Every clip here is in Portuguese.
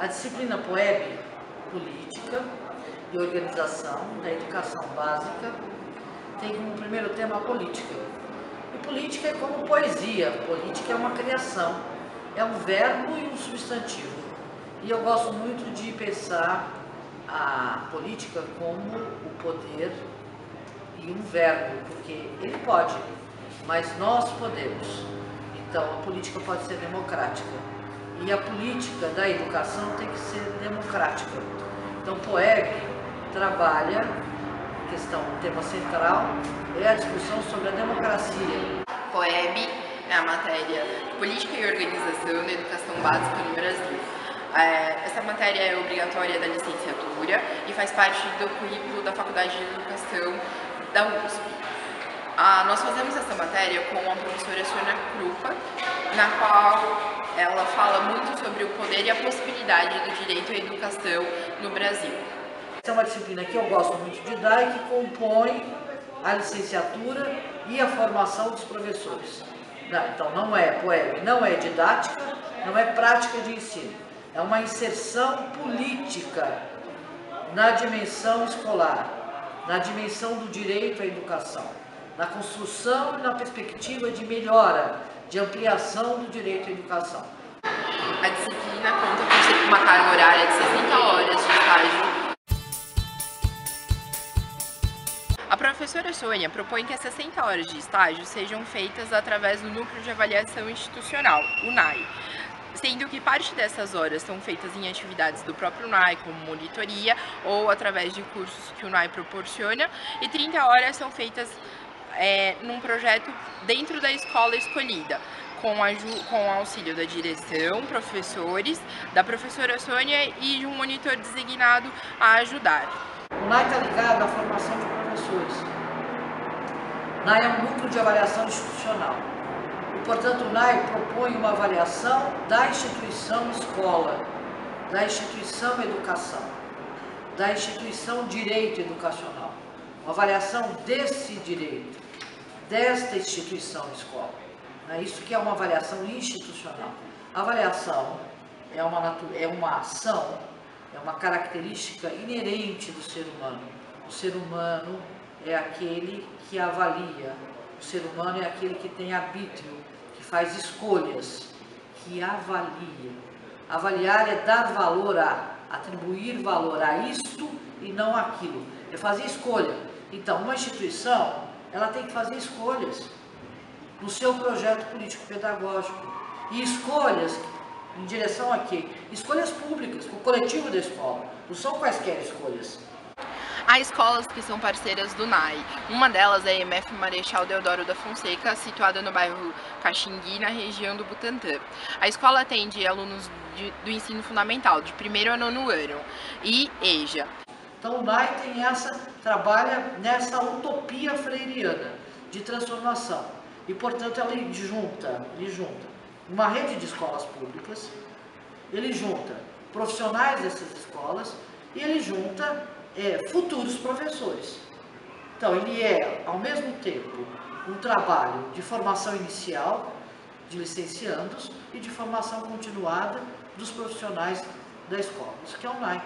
A disciplina POEB, Política e Organização da Educação Básica, tem como primeiro tema a política. E política é como poesia, política é uma criação, é um verbo e um substantivo. E eu gosto muito de pensar a política como o poder e um verbo, porque ele pode, mas nós podemos. Então a política pode ser democrática. E a política da educação tem que ser democrática. Então, POEB trabalha, o tema central é a discussão sobre a democracia. POEB é a matéria de Política e Organização da Educação Básica no Brasil. Essa matéria é obrigatória da licenciatura e faz parte do currículo da Faculdade de Educação da USP. Nós fazemos essa matéria com a professora Sônia Krupa, na qual ela fala muito sobre o poder e a possibilidade do direito à educação no Brasil. Essa é uma disciplina que eu gosto muito de dar e que compõe a licenciatura e a formação dos professores. Então não é POEB, não é didática, não é prática de ensino. É uma inserção política na dimensão escolar, na dimensão do direito à educação, na construção e na perspectiva de melhora, de ampliação do direito à educação. A disciplina conta com uma carga horária de 60 horas de estágio. A professora Sônia propõe que as 60 horas de estágio sejam feitas através do Núcleo de Avaliação Institucional, o NAI, sendo que parte dessas horas são feitas em atividades do próprio NAI, como monitoria, ou através de cursos que o NAI proporciona, e 30 horas são feitas num projeto dentro da escola escolhida, com o auxílio da direção, professores, da professora Sônia e de um monitor designado a ajudar. O NAI está ligado à formação de professores. O NAI é um núcleo de avaliação institucional. E, portanto, o NAI propõe uma avaliação da instituição escola, da instituição educação, da instituição direito educacional. Uma avaliação desse direito, desta instituição escola. Isso que é uma avaliação institucional. A avaliação é uma ação, é uma característica inerente do ser humano. O ser humano é aquele que avalia, o ser humano é aquele que tem arbítrio, que faz escolhas, que avalia. Avaliar é dar valor atribuir valor a isto e não aquilo, é fazer escolha. Então, uma instituição, ela tem que fazer escolhas no seu projeto político-pedagógico. E escolhas em direção a quê? Escolhas públicas, o coletivo da escola. Não são quaisquer escolhas. Há escolas que são parceiras do NAI. Uma delas é a EMF Marechal Deodoro da Fonseca, situada no bairro Caxingui, na região do Butantã. A escola atende alunos do ensino fundamental, de 1º a 9º ano, e EJA. Então o NAI trabalha nessa utopia freiriana de transformação. E, portanto, ele junta uma rede de escolas públicas, ele junta profissionais dessas escolas e ele junta futuros professores. Então, ele é, ao mesmo tempo, um trabalho de formação inicial de licenciandos e de formação continuada dos profissionais da escola. Isso que é o NAI.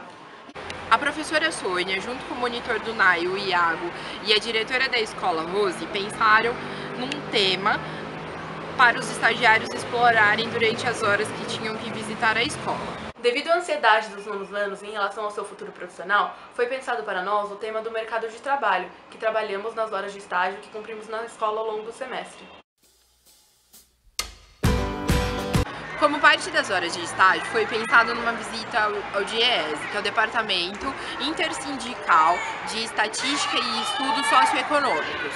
A professora Sônia, junto com o monitor do NAI, o Iago, e a diretora da escola, Rose, pensaram num tema para os estagiários explorarem durante as horas que tinham que visitar a escola. Devido à ansiedade dos nonos anos em relação ao seu futuro profissional, foi pensado para nós o tema do mercado de trabalho, que trabalhamos nas horas de estágio que cumprimos na escola ao longo do semestre. Como parte das horas de estágio, foi pensado numa visita ao DIEESE, que é o Departamento Intersindical de Estatística e Estudos Socioeconômicos.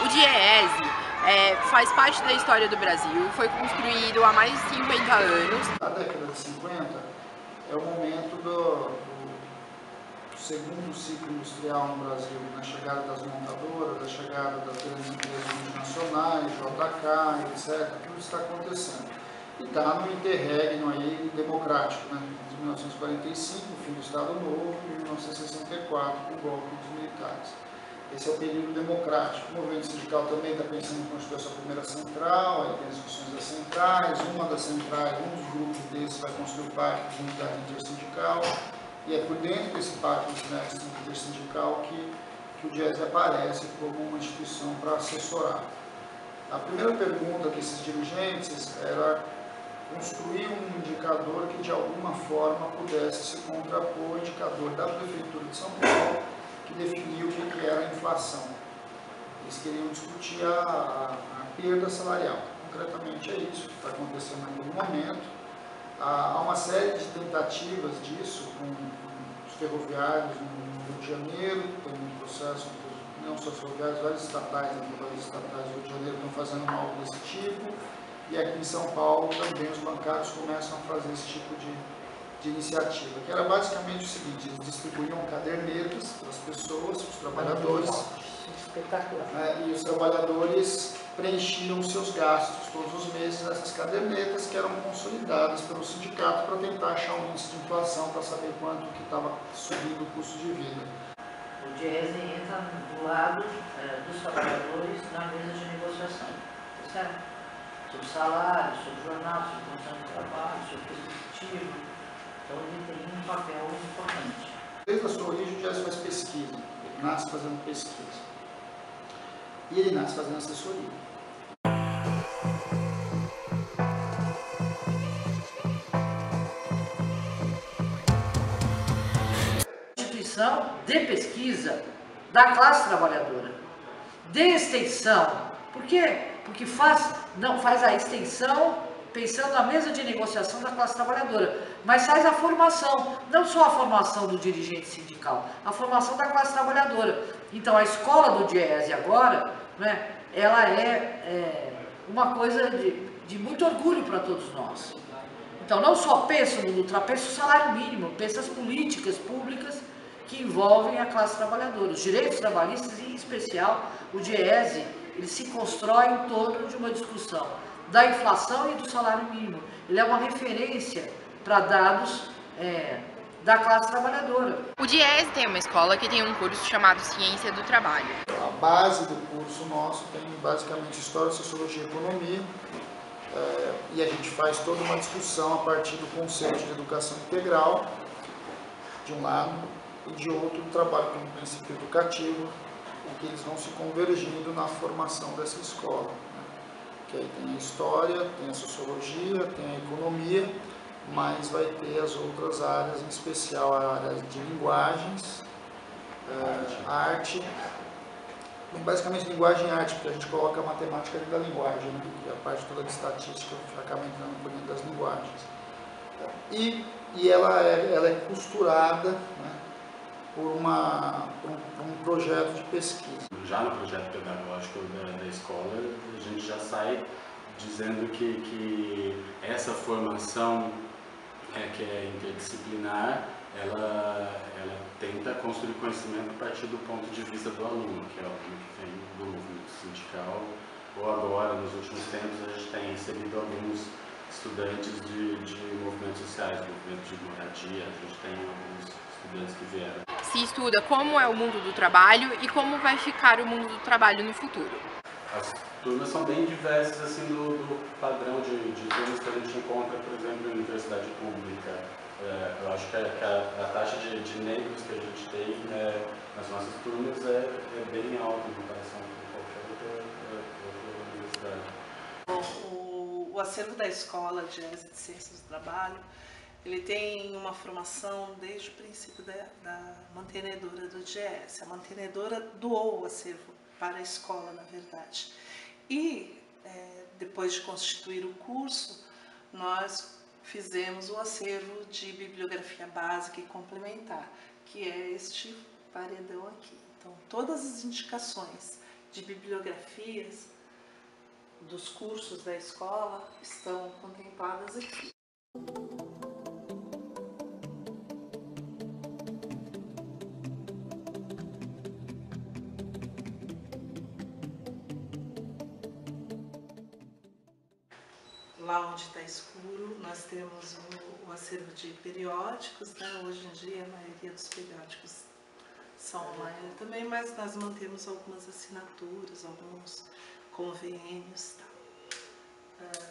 O DIEESE faz parte da história do Brasil, foi construído há mais de 50 anos. A década de 50 é o momento do segundo ciclo industrial no Brasil, na chegada das montadoras, da chegada das grandes empresas multinacionais, JK, etc. Tudo está acontecendo. E está no interregno aí democrático, né? De 1945, o fim do Estado Novo, e 1964, o golpe dos militares. Esse é o período democrático. O movimento sindical também está pensando em constituir a sua primeira central, aí tem as discussões das centrais, uma das centrais, um dos grupos desses vai construir o Pacto de Unidade Intersindical, e é por dentro desse Pacto de Unidade Intersindical que o DIESE aparece como uma instituição para assessorar. A primeira pergunta desses dirigentes era construir um indicador que de alguma forma pudesse se contrapor ao indicador da Prefeitura de São Paulo, que definia o que era a inflação. Eles queriam discutir a perda salarial. Concretamente é isso que está acontecendo naquele momento. Há uma série de tentativas disso com os ferroviários no Rio de Janeiro, tem um processo, não só os ferroviários, vários estatais, vários estatais do Rio de Janeiro estão fazendo algo desse tipo, e aqui em São Paulo também os bancários começam a fazer esse tipo de iniciativa, que era basicamente o seguinte: eles distribuíam cadernetas para as pessoas, para os trabalhadores, e os trabalhadores preenchiam seus gastos todos os meses nessas cadernetas que eram consolidadas pelo sindicato para tentar achar um índice de inflação para saber quanto que estava subindo o custo de vida. O DIESE entra do lado dos trabalhadores na mesa de negociação, certo? Sobre salário, sobre jornal, sobre condição de trabalho, sobre perspectiva. Então ele tem um papel importante. Desde a sua origem, o DIESE faz pesquisa. Ele nasce fazendo pesquisa. E ele nasce fazendo assessoria. Instituição de pesquisa da classe trabalhadora, de extensão. Por quê? Porque faz a extensão pensando na mesa de negociação da classe trabalhadora, mas faz a formação, não só a formação do dirigente sindical, a formação da classe trabalhadora. Então a escola do DIESE agora, né, ela é uma coisa de muito orgulho para todos nós. Então não só pensa no mundo do trabalho, pensa o salário mínimo, pensa as políticas públicas que envolvem a classe trabalhadora. Os direitos trabalhistas, em especial, o DIESE, ele se constrói em torno de uma discussão da inflação e do salário mínimo. Ele é uma referência para dados da classe trabalhadora. O DIESE tem uma escola que tem um curso chamado Ciência do Trabalho. A base do curso nosso tem basicamente História, Sociologia e Economia, e a gente faz toda uma discussão a partir do conceito de educação integral, de um lado, e de outro, o trabalho como princípio educativo, em que eles vão se convergindo na formação dessa escola. Que aí tem a história, tem a sociologia, tem a economia, mas vai ter as outras áreas, em especial a área de linguagens, arte, basicamente linguagem e arte, porque a gente coloca a matemática dentro da linguagem, né? E a parte toda de estatística acaba entrando por dentro das linguagens. E ela é costurada, né, por um projeto de pesquisa. Já no projeto pedagógico da escola, a gente já sai dizendo que essa formação que é interdisciplinar, ela tenta construir conhecimento a partir do ponto de vista do aluno, que é o que vem do movimento sindical, ou agora, nos últimos tempos, a gente tem recebido alguns estudantes de movimentos sociais, movimento de moradia, a gente tem alguns estudantes que vieram. Se estuda como é o mundo do trabalho e como vai ficar o mundo do trabalho no futuro. As turmas são bem diversas assim, do padrão de turmas que a gente encontra, por exemplo, na universidade pública. Eu acho que a taxa de negros que a gente tem nas nossas turmas é bem alta em comparação com qualquer outra universidade. O acervo da escola DIESE de Ciências do Trabalho, ele tem uma formação desde o princípio da mantenedora do DIESE. A mantenedora doou o acervo para a escola, na verdade. E, depois de constituir o curso, nós fizemos o acervo de bibliografia básica e complementar, que é este paredão aqui. Então, todas as indicações de bibliografias dos cursos da escola estão contempladas aqui. Lá onde está escuro, nós temos o acervo de periódicos, né? Hoje em dia a maioria dos periódicos são online também, mas nós mantemos algumas assinaturas, alguns convênios.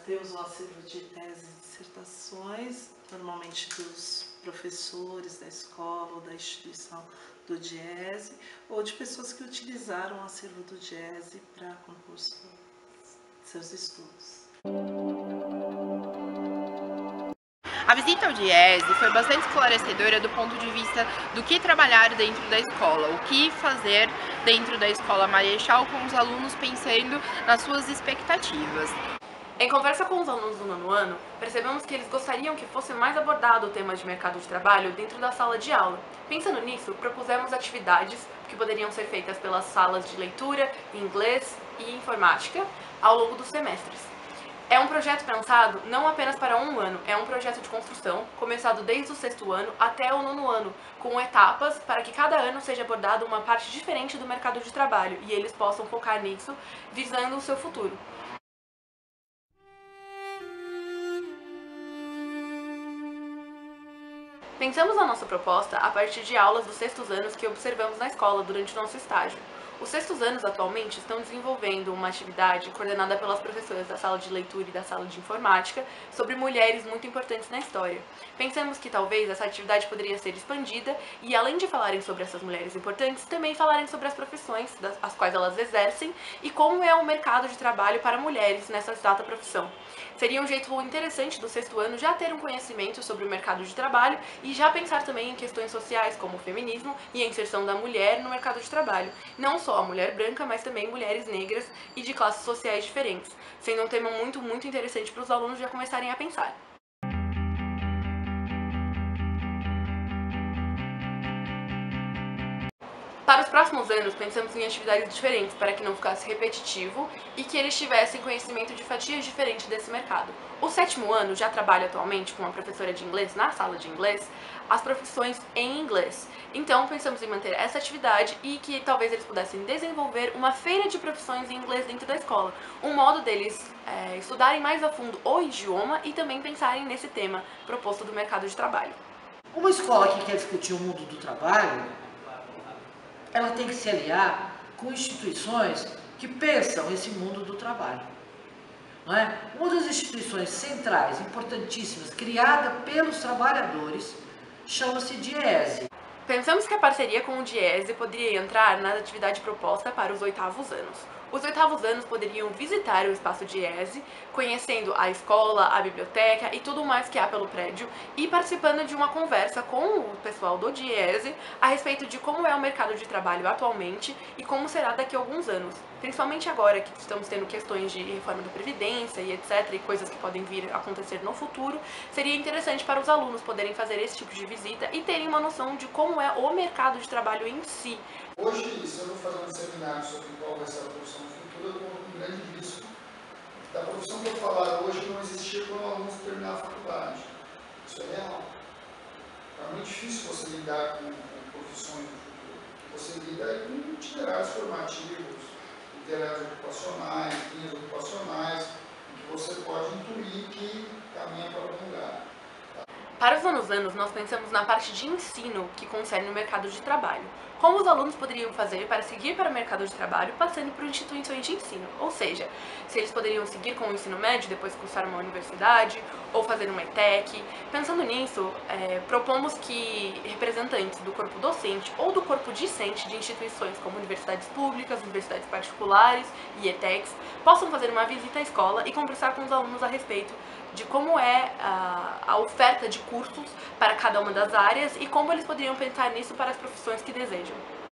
Temos um acervo de teses e dissertações, normalmente dos professores da escola ou da instituição do DIESE, ou de pessoas que utilizaram o acervo do DIESE para concurso de seus estudos. A visita ao DIESE foi bastante esclarecedora do ponto de vista do que trabalhar dentro da escola, o que fazer dentro da Escola Marechal com os alunos pensando nas suas expectativas. Em conversa com os alunos do 9º ano, percebemos que eles gostariam que fosse mais abordado o tema de mercado de trabalho dentro da sala de aula. Pensando nisso, propusemos atividades que poderiam ser feitas pelas salas de leitura, inglês e informática ao longo dos semestres. É um projeto pensado não apenas para um ano, é um projeto de construção, começado desde o 6º ano até o 9º ano, com etapas para que cada ano seja abordado uma parte diferente do mercado de trabalho e eles possam focar nisso, visando o seu futuro. Pensamos a nossa proposta a partir de aulas dos 6º anos que observamos na escola durante o nosso estágio. Os 6º anos atualmente estão desenvolvendo uma atividade coordenada pelas professoras da sala de leitura e da sala de informática sobre mulheres muito importantes na história. Pensamos que talvez essa atividade poderia ser expandida e, além de falarem sobre essas mulheres importantes, também falarem sobre as profissões as quais elas exercem e como é o mercado de trabalho para mulheres nessa exata profissão. Seria um jeito interessante do 6º ano já ter um conhecimento sobre o mercado de trabalho e já pensar também em questões sociais como o feminismo e a inserção da mulher no mercado de trabalho. Não só a mulher branca, mas também mulheres negras e de classes sociais diferentes, sendo um tema muito interessante para os alunos já começarem a pensar. Para os próximos anos, pensamos em atividades diferentes para que não ficasse repetitivo e que eles tivessem conhecimento de fatias diferentes desse mercado. O 7º ano já trabalha atualmente com uma professora de inglês na sala de inglês as profissões em inglês. Então, pensamos em manter essa atividade e que talvez eles pudessem desenvolver uma feira de profissões em inglês dentro da escola. Um modo deles estudarem mais a fundo o idioma e também pensarem nesse tema proposto do mercado de trabalho. Uma escola que quer discutir o mundo do trabalho, ela tem que se aliar com instituições que pensam esse mundo do trabalho. Não é? Uma das instituições centrais, importantíssimas, criada pelos trabalhadores, chama-se DIESE. Pensamos que a parceria com o DIESE poderia entrar na atividade proposta para os 8º anos. Os 8º anos poderiam visitar o espaço DIESE, conhecendo a escola, a biblioteca e tudo mais que há pelo prédio e participando de uma conversa com o pessoal do DIESE a respeito de como é o mercado de trabalho atualmente e como será daqui a alguns anos. Principalmente agora que estamos tendo questões de reforma da Previdência e etc, e coisas que podem vir a acontecer no futuro, seria interessante para os alunos poderem fazer esse tipo de visita e terem uma noção de como é o mercado de trabalho em si. Hoje, se eu vou fazer um seminário sobre qual vai ser a profissão futura, eu corro um grande risco da profissão que eu falar hoje não existir quando o aluno terminar a faculdade. Isso é real. É muito difícil você lidar com profissões do futuro. Você lida com itinerários formativos, itinerários ocupacionais, linhas ocupacionais, em que você pode intuir que caminha para algum lugar. Para os 9º anos, nós pensamos na parte de ensino que concerne o mercado de trabalho. Como os alunos poderiam fazer para seguir para o mercado de trabalho passando por instituições de ensino, ou seja, se eles poderiam seguir com o ensino médio, depois cursar uma universidade, ou fazer uma ETEC. Pensando nisso, propomos que representantes do corpo docente ou do corpo discente de instituições como universidades públicas, universidades particulares e ETECs possam fazer uma visita à escola e conversar com os alunos a respeito de como é a oferta de cursos para cada uma das áreas e como eles poderiam pensar nisso para as profissões que desejam.